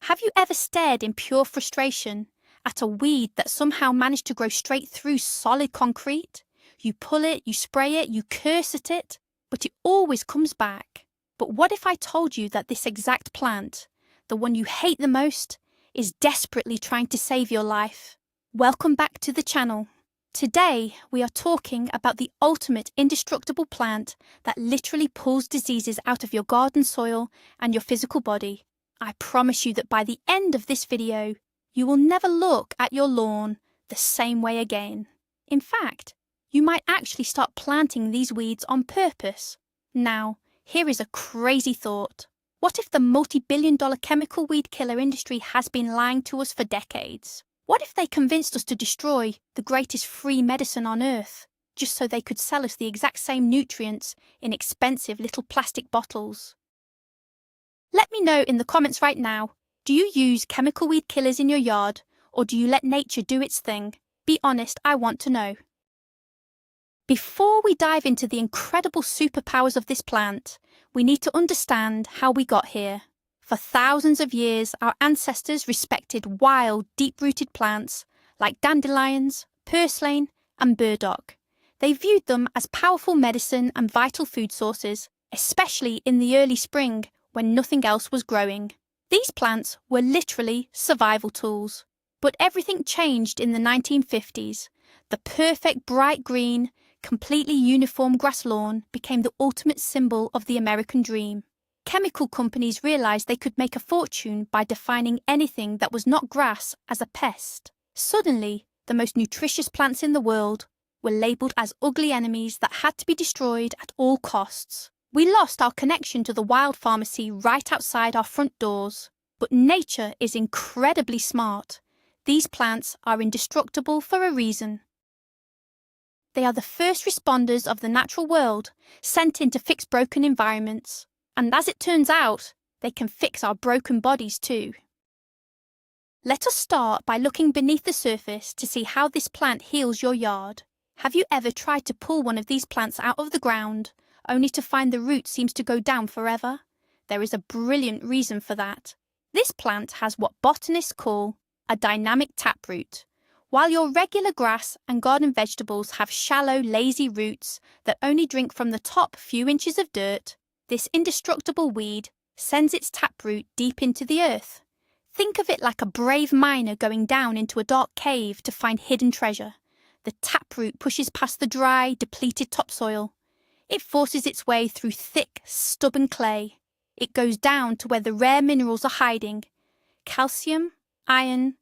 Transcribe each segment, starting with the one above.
Have you ever stared in pure frustration at a weed that somehow managed to grow straight through solid concrete? You pull it, you spray it, you curse at it, but it always comes back. But what if I told you that this exact plant, the one you hate the most, is desperately trying to save your life? Welcome back to the channel. Today, we are talking about the ultimate indestructible plant that literally pulls diseases out of your garden soil and your physical body. I promise you that by the end of this video, you will never look at your lawn the same way again. In fact, you might actually start planting these weeds on purpose. Now, here is a crazy thought. What if the multi-billion-dollar chemical weed killer industry has been lying to us for decades? What if they convinced us to destroy the greatest free medicine on earth, just so they could sell us the exact same nutrients in expensive little plastic bottles? Let me know in the comments right now, do you use chemical weed killers in your yard, or do you let nature do its thing? Be honest, I want to know. Before we dive into the incredible superpowers of this plant, we need to understand how we got here. For thousands of years, our ancestors respected wild, deep-rooted plants like dandelions, purslane, and burdock. They viewed them as powerful medicine and vital food sources, especially in the early spring when nothing else was growing. These plants were literally survival tools. But everything changed in the 1950s. The perfect bright green, completely uniform grass lawn became the ultimate symbol of the American dream. Chemical companies realized they could make a fortune by defining anything that was not grass as a pest. Suddenly, the most nutritious plants in the world were labeled as ugly enemies that had to be destroyed at all costs. We lost our connection to the wild pharmacy right outside our front doors. But nature is incredibly smart. These plants are indestructible for a reason. They are the first responders of the natural world, sent in to fix broken environments. And as it turns out, they can fix our broken bodies too. Let us start by looking beneath the surface to see how this plant heals your yard. Have you ever tried to pull one of these plants out of the ground, only to find the root seems to go down forever? There is a brilliant reason for that. This plant has what botanists call a dynamic taproot. While your regular grass and garden vegetables have shallow, lazy roots that only drink from the top few inches of dirt, this indestructible weed sends its taproot deep into the earth. Think of it like a brave miner going down into a dark cave to find hidden treasure. The taproot pushes past the dry, depleted topsoil. It forces its way through thick, stubborn clay. It goes down to where the rare minerals are hiding. Calcium, iron,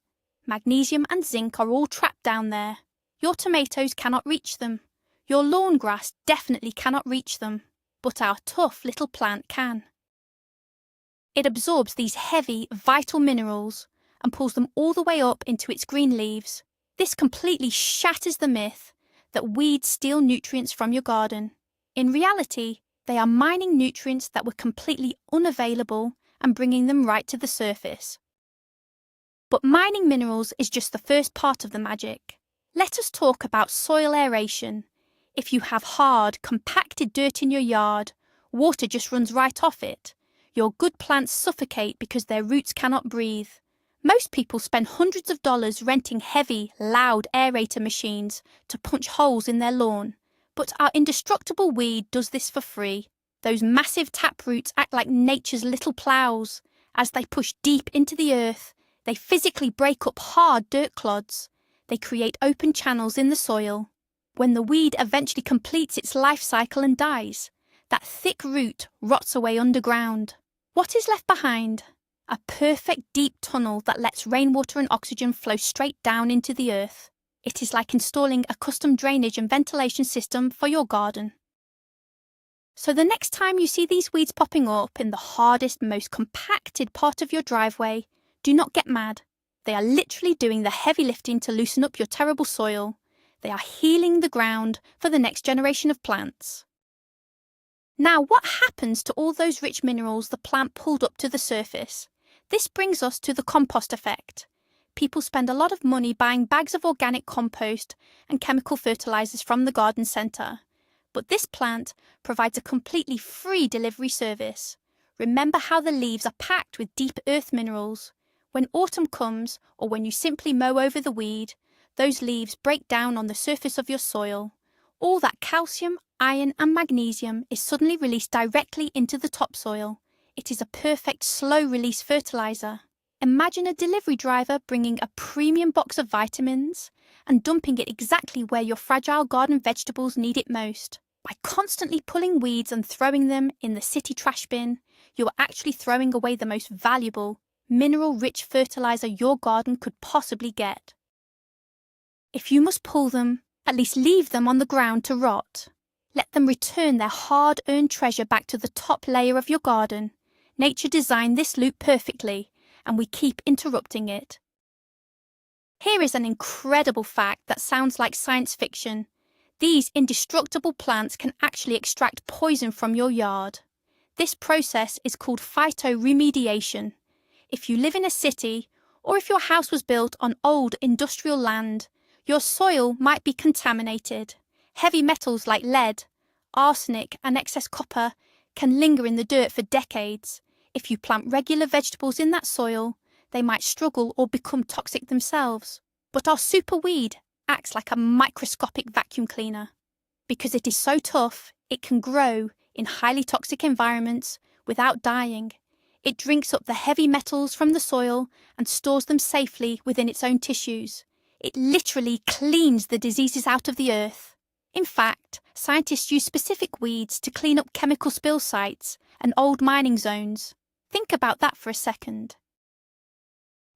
magnesium and zinc are all trapped down there. Your tomatoes cannot reach them. Your lawn grass definitely cannot reach them. But our tough little plant can. It absorbs these heavy, vital minerals and pulls them all the way up into its green leaves. This completely shatters the myth that weeds steal nutrients from your garden. In reality, they are mining nutrients that were completely unavailable and bringing them right to the surface. But mining minerals is just the first part of the magic. Let us talk about soil aeration. If you have hard, compacted dirt in your yard, water just runs right off it. Your good plants suffocate because their roots cannot breathe. Most people spend hundreds of dollars renting heavy, loud aerator machines to punch holes in their lawn. But our indestructible weed does this for free. Those massive taproots act like nature's little plows. As they push deep into the earth, they physically break up hard dirt clods. They create open channels in the soil. When the weed eventually completes its life cycle and dies, that thick root rots away underground. What is left behind? A perfect deep tunnel that lets rainwater and oxygen flow straight down into the earth. It is like installing a custom drainage and ventilation system for your garden. So the next time you see these weeds popping up in the hardest, most compacted part of your driveway, do not get mad. They are literally doing the heavy lifting to loosen up your terrible soil. They are healing the ground for the next generation of plants. Now, what happens to all those rich minerals the plant pulled up to the surface? This brings us to the compost effect. People spend a lot of money buying bags of organic compost and chemical fertilizers from the garden centre. But this plant provides a completely free delivery service. Remember how the leaves are packed with deep earth minerals? When autumn comes, or when you simply mow over the weed, those leaves break down on the surface of your soil. All that calcium, iron and magnesium is suddenly released directly into the topsoil. It is a perfect slow-release fertilizer. Imagine a delivery driver bringing a premium box of vitamins and dumping it exactly where your fragile garden vegetables need it most. By constantly pulling weeds and throwing them in the city trash bin, you are actually throwing away the most valuable, mineral-rich fertilizer your garden could possibly get. If you must pull them, at least leave them on the ground to rot. Let them return their hard-earned treasure back to the top layer of your garden. Nature designed this loop perfectly, and we keep interrupting it. Here is an incredible fact that sounds like science fiction. These indestructible plants can actually extract poison from your yard. This process is called phytoremediation. If you live in a city, or if your house was built on old industrial land, your soil might be contaminated. Heavy metals like lead, arsenic and excess copper can linger in the dirt for decades. If you plant regular vegetables in that soil, they might struggle or become toxic themselves. But our superweed acts like a microscopic vacuum cleaner. Because it is so tough, it can grow in highly toxic environments without dying. It drinks up the heavy metals from the soil and stores them safely within its own tissues. It literally cleans the diseases out of the earth. In fact, scientists use specific weeds to clean up chemical spill sites and old mining zones. Think about that for a second.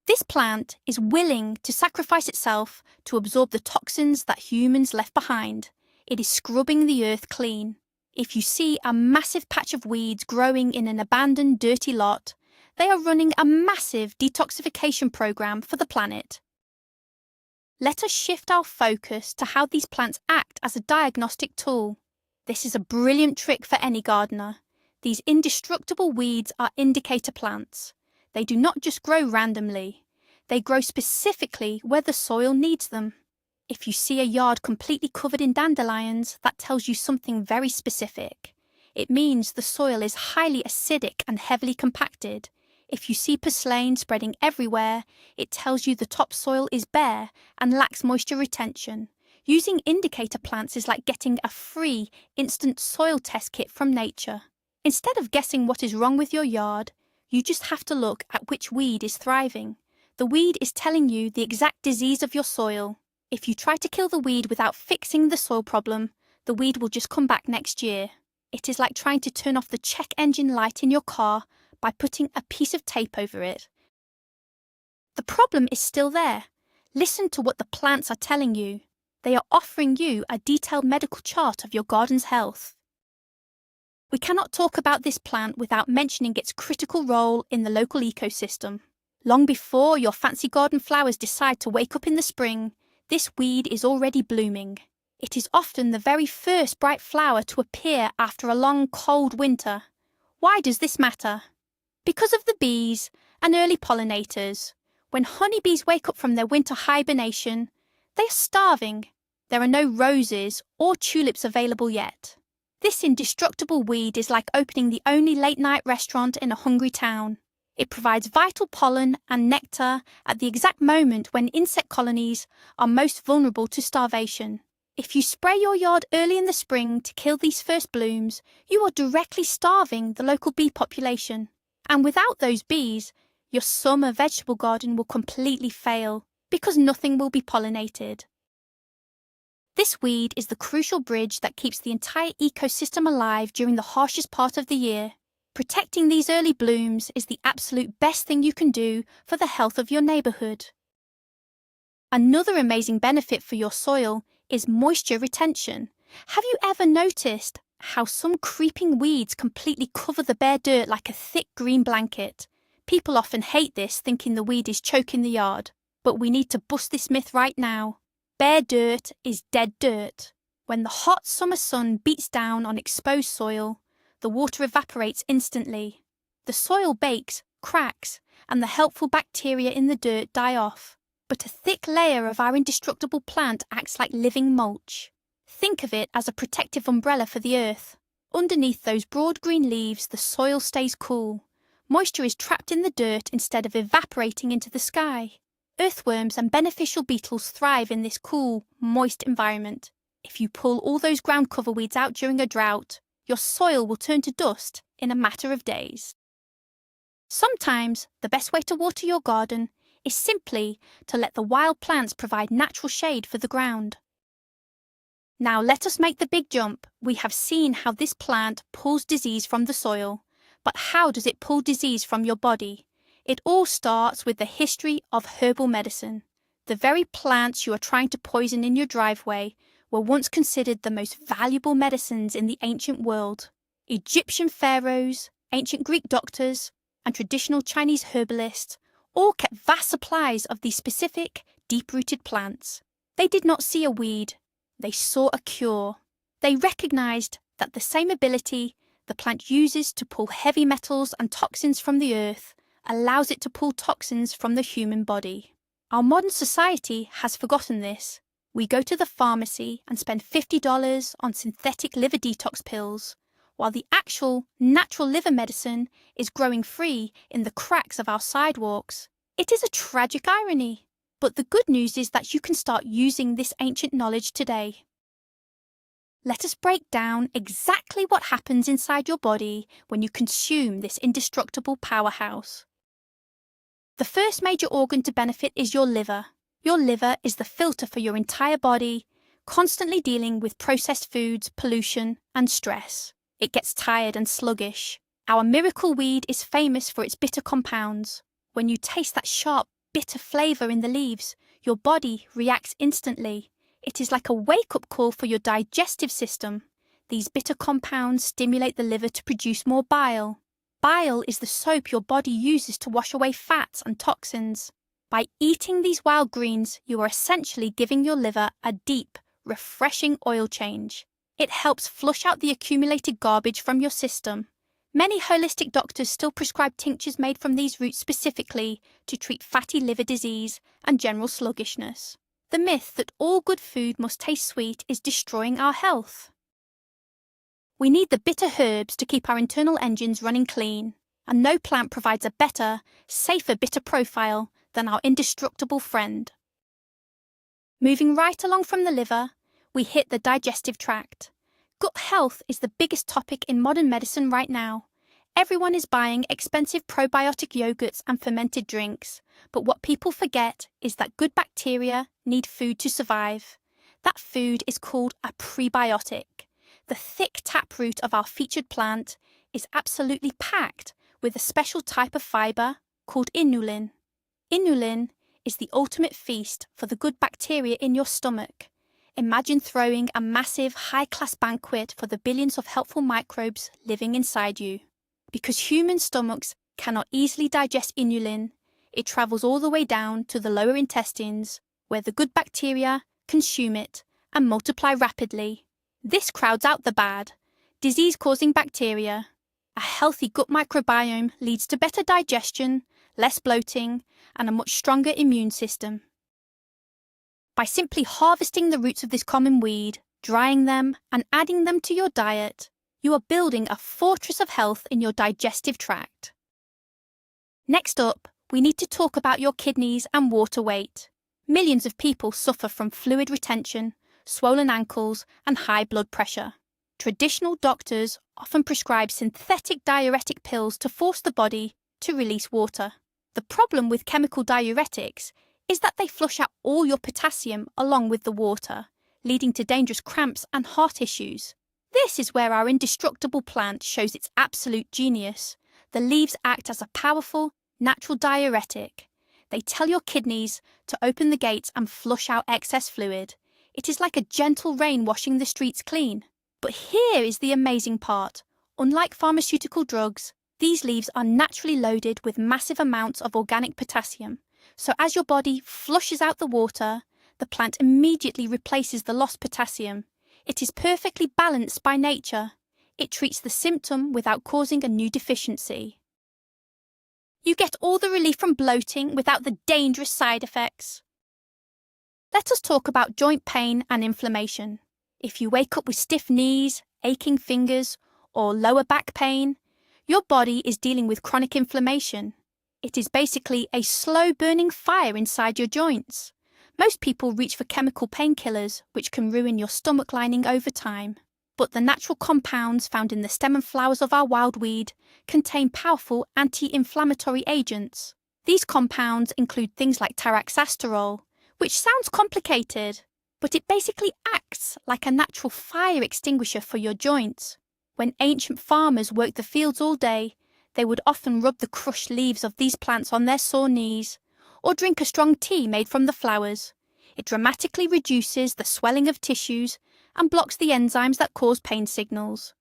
This plant is willing to sacrifice itself to absorb the toxins that humans left behind. It is scrubbing the earth clean. If you see a massive patch of weeds growing in an abandoned, dirty lot, they are running a massive detoxification program for the planet. Let us shift our focus to how these plants act as a diagnostic tool. This is a brilliant trick for any gardener. These indestructible weeds are indicator plants. They do not just grow randomly. They grow specifically where the soil needs them. If you see a yard completely covered in dandelions, that tells you something very specific. It means the soil is highly acidic and heavily compacted. If you see purslane spreading everywhere, it tells you the topsoil is bare and lacks moisture retention. Using indicator plants is like getting a free, instant soil test kit from nature. Instead of guessing what is wrong with your yard, you just have to look at which weed is thriving. The weed is telling you the exact disease of your soil. If you try to kill the weed without fixing the soil problem, the weed will just come back next year. It is like trying to turn off the check engine light in your car by putting a piece of tape over it. The problem is still there. Listen to what the plants are telling you. They are offering you a detailed medical chart of your garden's health. We cannot talk about this plant without mentioning its critical role in the local ecosystem. Long before your fancy garden flowers decide to wake up in the spring, this weed is already blooming. It is often the very first bright flower to appear after a long, cold winter. Why does this matter? Because of the bees and early pollinators. When honeybees wake up from their winter hibernation, they are starving. There are no roses or tulips available yet. This indestructible weed is like opening the only late-night restaurant in a hungry town. It provides vital pollen and nectar at the exact moment when insect colonies are most vulnerable to starvation. If you spray your yard early in the spring to kill these first blooms, you are directly starving the local bee population. And without those bees, your summer vegetable garden will completely fail because nothing will be pollinated. This weed is the crucial bridge that keeps the entire ecosystem alive during the harshest part of the year. Protecting these early blooms is the absolute best thing you can do for the health of your neighborhood. Another amazing benefit for your soil is moisture retention. Have you ever noticed how some creeping weeds completely cover the bare dirt like a thick green blanket? People often hate this, thinking the weed is choking the yard. But we need to bust this myth right now. Bare dirt is dead dirt. When the hot summer sun beats down on exposed soil, the water evaporates instantly. The soil bakes, cracks, and the helpful bacteria in the dirt die off. But a thick layer of our indestructible plant acts like living mulch. Think of it as a protective umbrella for the earth. Underneath those broad green leaves, the soil stays cool. Moisture is trapped in the dirt instead of evaporating into the sky. Earthworms and beneficial beetles thrive in this cool, moist environment. If you pull all those ground cover weeds out during a drought, your soil will turn to dust in a matter of days. Sometimes the best way to water your garden is simply to let the wild plants provide natural shade for the ground. Now let us make the big jump. We have seen how this plant pulls disease from the soil, but how does it pull disease from your body? It all starts with the history of herbal medicine. The very plants you are trying to poison in your driveway were once considered the most valuable medicines in the ancient world. Egyptian pharaohs, ancient Greek doctors, and traditional Chinese herbalists all kept vast supplies of these specific, deep-rooted plants. They did not see a weed. They saw a cure. They recognized that the same ability the plant uses to pull heavy metals and toxins from the earth allows it to pull toxins from the human body. Our modern society has forgotten this. We go to the pharmacy and spend $50 on synthetic liver detox pills, while the actual, natural liver medicine is growing free in the cracks of our sidewalks. It is a tragic irony. But the good news is that you can start using this ancient knowledge today. Let us break down exactly what happens inside your body when you consume this indestructible powerhouse. The first major organ to benefit is your liver. Your liver is the filter for your entire body, constantly dealing with processed foods, pollution, and stress. It gets tired and sluggish. Our miracle weed is famous for its bitter compounds. When you taste that sharp, bitter flavour in the leaves, your body reacts instantly. It is like a wake-up call for your digestive system. These bitter compounds stimulate the liver to produce more bile. Bile is the soap your body uses to wash away fats and toxins. By eating these wild greens, you are essentially giving your liver a deep, refreshing oil change. It helps flush out the accumulated garbage from your system. Many holistic doctors still prescribe tinctures made from these roots specifically to treat fatty liver disease and general sluggishness. The myth that all good food must taste sweet is destroying our health. We need the bitter herbs to keep our internal engines running clean, and no plant provides a better, safer bitter profile than our indestructible friend. Moving right along from the liver, we hit the digestive tract. Gut health is the biggest topic in modern medicine right now. Everyone is buying expensive probiotic yogurts and fermented drinks, but what people forget is that good bacteria need food to survive. That food is called a prebiotic. The thick taproot of our featured plant is absolutely packed with a special type of fibre called inulin. Inulin is the ultimate feast for the good bacteria in your stomach. Imagine throwing a massive, high-class banquet for the billions of helpful microbes living inside you. Because human stomachs cannot easily digest inulin, it travels all the way down to the lower intestines, where the good bacteria consume it and multiply rapidly. This crowds out the bad, disease-causing bacteria. A healthy gut microbiome leads to better digestion, less bloating, and a much stronger immune system. By simply harvesting the roots of this common weed, drying them, and adding them to your diet, you are building a fortress of health in your digestive tract. Next up, we need to talk about your kidneys and water weight. Millions of people suffer from fluid retention, swollen ankles, and high blood pressure. Traditional doctors often prescribe synthetic diuretic pills to force the body to release water. The problem with chemical diuretics is that they flush out all your potassium along with the water, leading to dangerous cramps and heart issues. This is where our indestructible plant shows its absolute genius. The leaves act as a powerful, natural diuretic. They tell your kidneys to open the gates and flush out excess fluid. It is like a gentle rain washing the streets clean. But here is the amazing part. Unlike pharmaceutical drugs, these leaves are naturally loaded with massive amounts of organic potassium. So as your body flushes out the water, the plant immediately replaces the lost potassium. It is perfectly balanced by nature. It treats the symptom without causing a new deficiency. You get all the relief from bloating without the dangerous side effects. Let us talk about joint pain and inflammation. If you wake up with stiff knees, aching fingers, or lower back pain, Your body is dealing with chronic inflammation. It is basically a slow-burning fire inside your joints. Most people reach for chemical painkillers, which can ruin your stomach lining over time. But the natural compounds found in the stem and flowers of our wildweed contain powerful anti-inflammatory agents. These compounds include things like taraxasterol, which sounds complicated, but it basically acts like a natural fire extinguisher for your joints. When ancient farmers worked the fields all day, they would often rub the crushed leaves of these plants on their sore knees, or drink a strong tea made from the flowers. It dramatically reduces the swelling of tissues and blocks the enzymes that cause pain signals.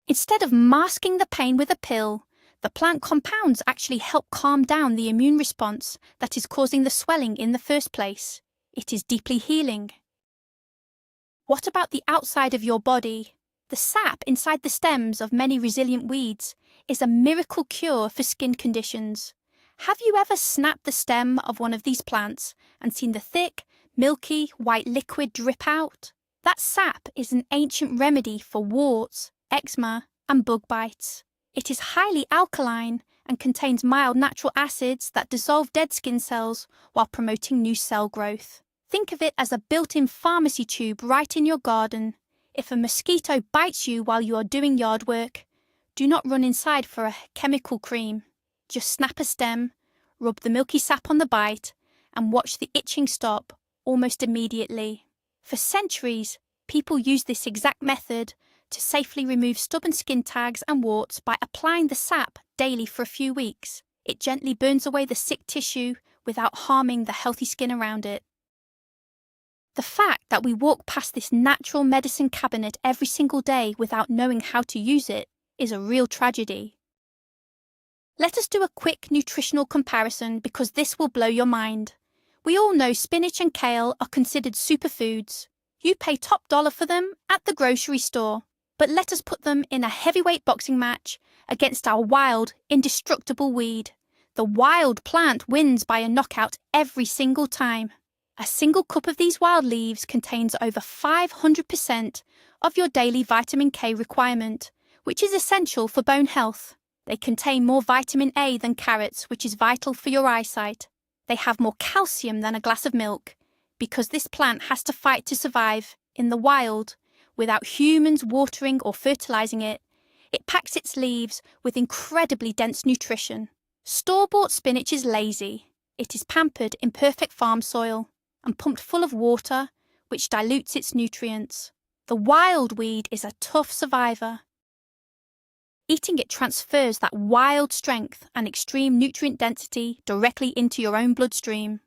Instead of masking the pain with a pill, the plant compounds actually help calm down the immune response that is causing the swelling in the first place. It is deeply healing. What about the outside of your body? The sap inside the stems of many resilient weeds is a miracle cure for skin conditions. Have you ever snapped the stem of one of these plants and seen the thick, milky, white liquid drip out? That sap is an ancient remedy for warts, eczema, and bug bites. It is highly alkaline and contains mild natural acids that dissolve dead skin cells while promoting new cell growth. Think of it as a built-in pharmacy tube right in your garden. If a mosquito bites you while you are doing yard work, do not run inside for a chemical cream. Just snap a stem, rub the milky sap on the bite, and watch the itching stop almost immediately. For centuries, people used this exact method to safely remove stubborn skin tags and warts by applying the sap daily for a few weeks. It gently burns away the sick tissue without harming the healthy skin around it. The fact that we walk past this natural medicine cabinet every single day without knowing how to use it is a real tragedy. Let us do a quick nutritional comparison because this will blow your mind. We all know spinach and kale are considered superfoods. You pay top dollar for them at the grocery store. But let us put them in a heavyweight boxing match against our wild, indestructible weed. The wild plant wins by a knockout every single time. A single cup of these wild leaves contains over 500% of your daily vitamin K requirement, which is essential for bone health. They contain more vitamin A than carrots, which is vital for your eyesight. They have more calcium than a glass of milk, because this plant has to fight to survive in the wild without humans watering or fertilizing it. It packs its leaves with incredibly dense nutrition. Store-bought spinach is lazy. It is pampered in perfect farm soil and pumped full of water, which dilutes its nutrients. The wild weed is a tough survivor. Eating it transfers that wild strength and extreme nutrient density directly into your own bloodstream.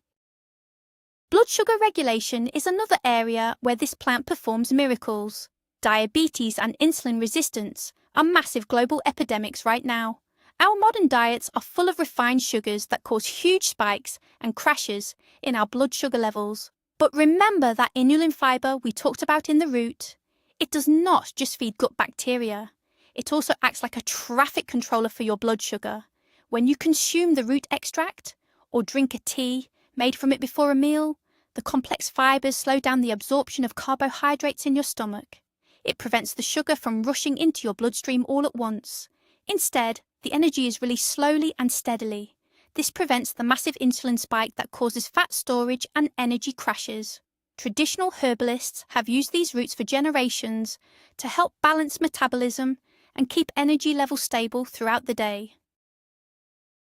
Blood sugar regulation is another area where this plant performs miracles. Diabetes and insulin resistance are massive global epidemics right now. Our modern diets are full of refined sugars that cause huge spikes and crashes in our blood sugar levels. But remember that inulin fiber we talked about in the root? It does not just feed gut bacteria. It also acts like a traffic controller for your blood sugar. When you consume the root extract or drink a tea made from it before a meal, the complex fibers slow down the absorption of carbohydrates in your stomach. It prevents the sugar from rushing into your bloodstream all at once. Instead, the energy is released slowly and steadily. This prevents the massive insulin spike that causes fat storage and energy crashes. Traditional herbalists have used these roots for generations to help balance metabolism and keep energy levels stable throughout the day.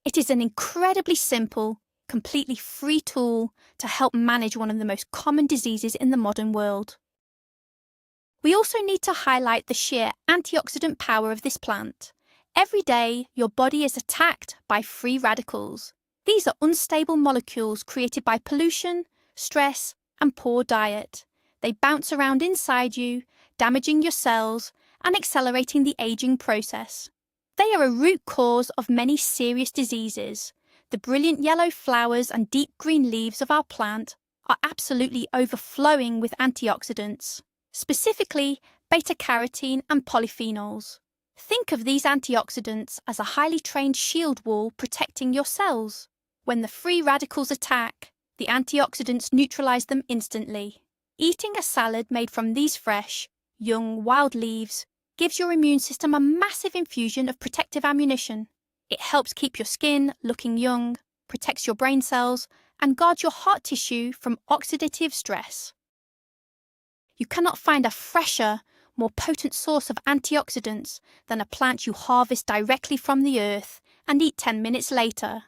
It is an incredibly simple, completely free tool to help manage one of the most common diseases in the modern world. We also need to highlight the sheer antioxidant power of this plant. Every day, your body is attacked by free radicals. These are unstable molecules created by pollution, stress, and poor diet. They bounce around inside you, damaging your cells and accelerating the aging process. They are a root cause of many serious diseases. The brilliant yellow flowers and deep green leaves of our plant are absolutely overflowing with antioxidants, specifically beta-carotene and polyphenols. Think of these antioxidants as a highly trained shield wall protecting your cells. When the free radicals attack, the antioxidants neutralize them instantly. Eating a salad made from these fresh, young, wild leaves gives your immune system a massive infusion of protective ammunition. It helps keep your skin looking young, protects your brain cells, and guards your heart tissue from oxidative stress. You cannot find a fresher, more potent source of antioxidants than a plant you harvest directly from the earth and eat 10 minutes later.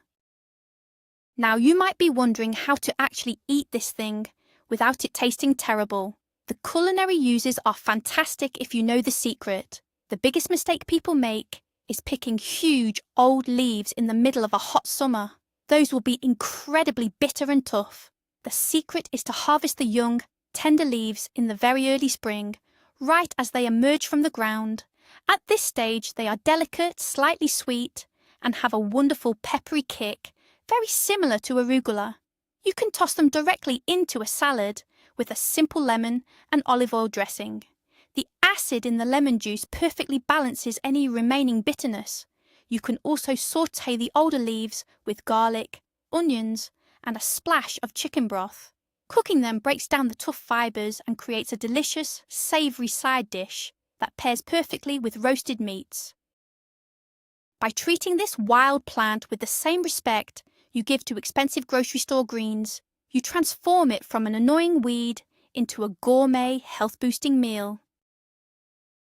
Now you might be wondering how to actually eat this thing without it tasting terrible. The culinary uses are fantastic if you know the secret. The biggest mistake people make is picking huge old leaves in the middle of a hot summer. Those will be incredibly bitter and tough. The secret is to harvest the young, tender leaves in the very early spring, right as they emerge from the ground. At this stage, they are delicate, slightly sweet, and have a wonderful peppery kick, very similar to arugula. You can toss them directly into a salad with a simple lemon and olive oil dressing. The acid in the lemon juice perfectly balances any remaining bitterness. You can also sauté the older leaves with garlic, onions, and a splash of chicken broth. Cooking them breaks down the tough fibres and creates a delicious, savoury side dish that pairs perfectly with roasted meats. By treating this wild plant with the same respect you give to expensive grocery store greens, you transform it from an annoying weed into a gourmet, health-boosting meal.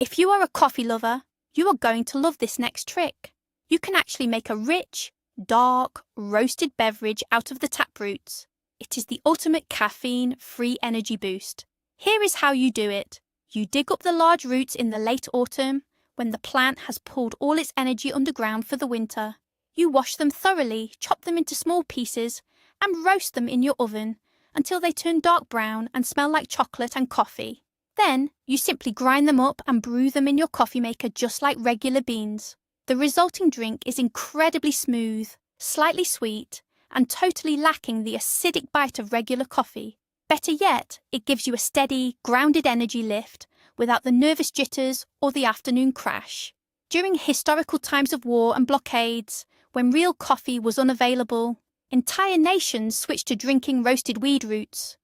If you are a coffee lover, you are going to love this next trick. You can actually make a rich, dark, roasted beverage out of the taproots. It is the ultimate caffeine-free energy boost. Here is how you do it. You dig up the large roots in the late autumn, when the plant has pulled all its energy underground for the winter. You wash them thoroughly, chop them into small pieces, and roast them in your oven until they turn dark brown and smell like chocolate and coffee. Then, you simply grind them up and brew them in your coffee maker just like regular beans. The resulting drink is incredibly smooth, slightly sweet, and totally lacking the acidic bite of regular coffee. Better yet, it gives you a steady, grounded energy lift without the nervous jitters or the afternoon crash. During historical times of war and blockades, when real coffee was unavailable, entire nations switched to drinking roasted weed roots.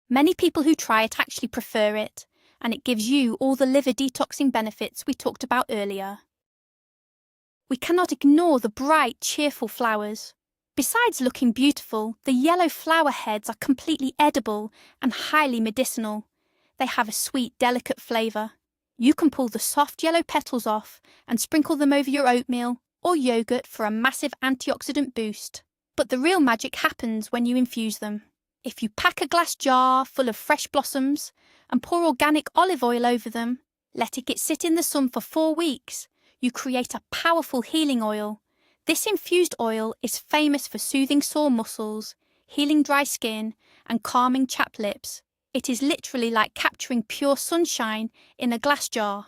Many people who try it actually prefer it, and it gives you all the liver detoxing benefits we talked about earlier. We cannot ignore the bright, cheerful flowers. Besides looking beautiful, the yellow flower heads are completely edible and highly medicinal. They have a sweet, delicate flavour. You can pull the soft yellow petals off and sprinkle them over your oatmeal or yogurt for a massive antioxidant boost. But the real magic happens when you infuse them. If you pack a glass jar full of fresh blossoms and pour organic olive oil over them, let it sit in the sun for 4 weeks, you create a powerful healing oil. This infused oil is famous for soothing sore muscles, healing dry skin, and calming chapped lips. It is literally like capturing pure sunshine in a glass jar.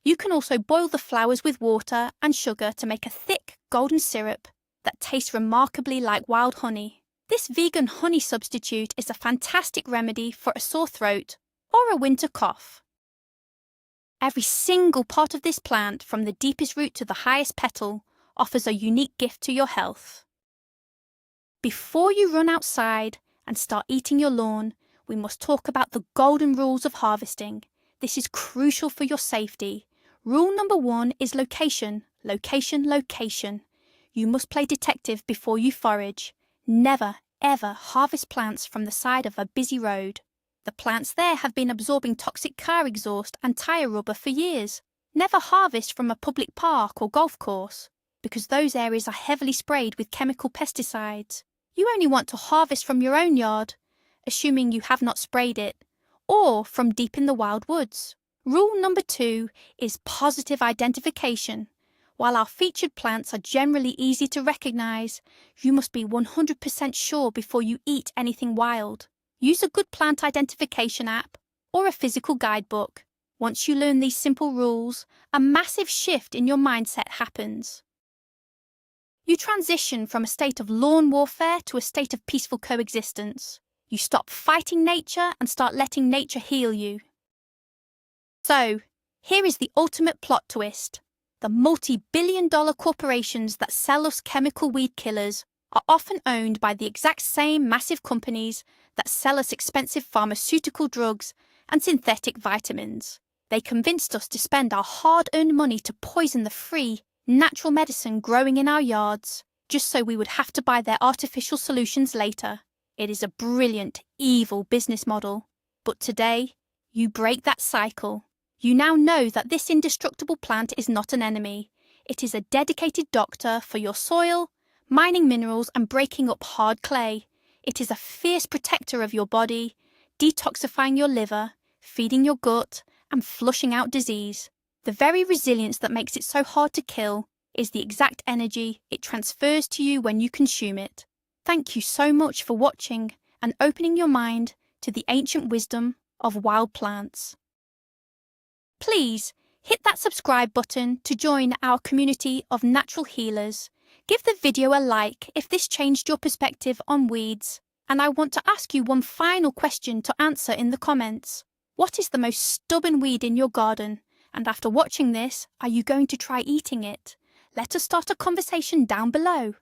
You can also boil the flowers with water and sugar to make a thick, golden syrup that tastes remarkably like wild honey. This vegan honey substitute is a fantastic remedy for a sore throat or a winter cough. Every single part of this plant, from the deepest root to the highest petal, offers a unique gift to your health. Before you run outside and start eating your lawn, we must talk about the golden rules of harvesting. This is crucial for your safety. Rule number 1 is location, location, location. You must play detective before you forage. Never, ever harvest plants from the side of a busy road. The plants there have been absorbing toxic car exhaust and tyre rubber for years. Never harvest from a public park or golf course, because those areas are heavily sprayed with chemical pesticides. You only want to harvest from your own yard, assuming you have not sprayed it, or from deep in the wild woods. Rule number 2 is positive identification. While our featured plants are generally easy to recognise, you must be 100% sure before you eat anything wild. Use a good plant identification app or a physical guidebook. Once you learn these simple rules, a massive shift in your mindset happens. You transition from a state of lawn warfare to a state of peaceful coexistence. You stop fighting nature and start letting nature heal you. So, here is the ultimate plot twist. The multi-billion-dollar corporations that sell us chemical weed killers are often owned by the exact same massive companies that sell us expensive pharmaceutical drugs and synthetic vitamins. They convinced us to spend our hard-earned money to poison the free, natural medicine growing in our yards, just so we would have to buy their artificial solutions later. It is a brilliant, evil business model. But today, you break that cycle. You now know that this indestructible plant is not an enemy. It is a dedicated doctor for your soil, mining minerals and breaking up hard clay. It is a fierce protector of your body, detoxifying your liver, feeding your gut, and flushing out disease. The very resilience that makes it so hard to kill is the exact energy it transfers to you when you consume it. Thank you so much for watching and opening your mind to the ancient wisdom of wild plants. Please hit that subscribe button to join our community of natural healers. Give the video a like if this changed your perspective on weeds. And I want to ask you one final question to answer in the comments. What is the most stubborn weed in your garden? And after watching this, are you going to try eating it? Let us start a conversation down below.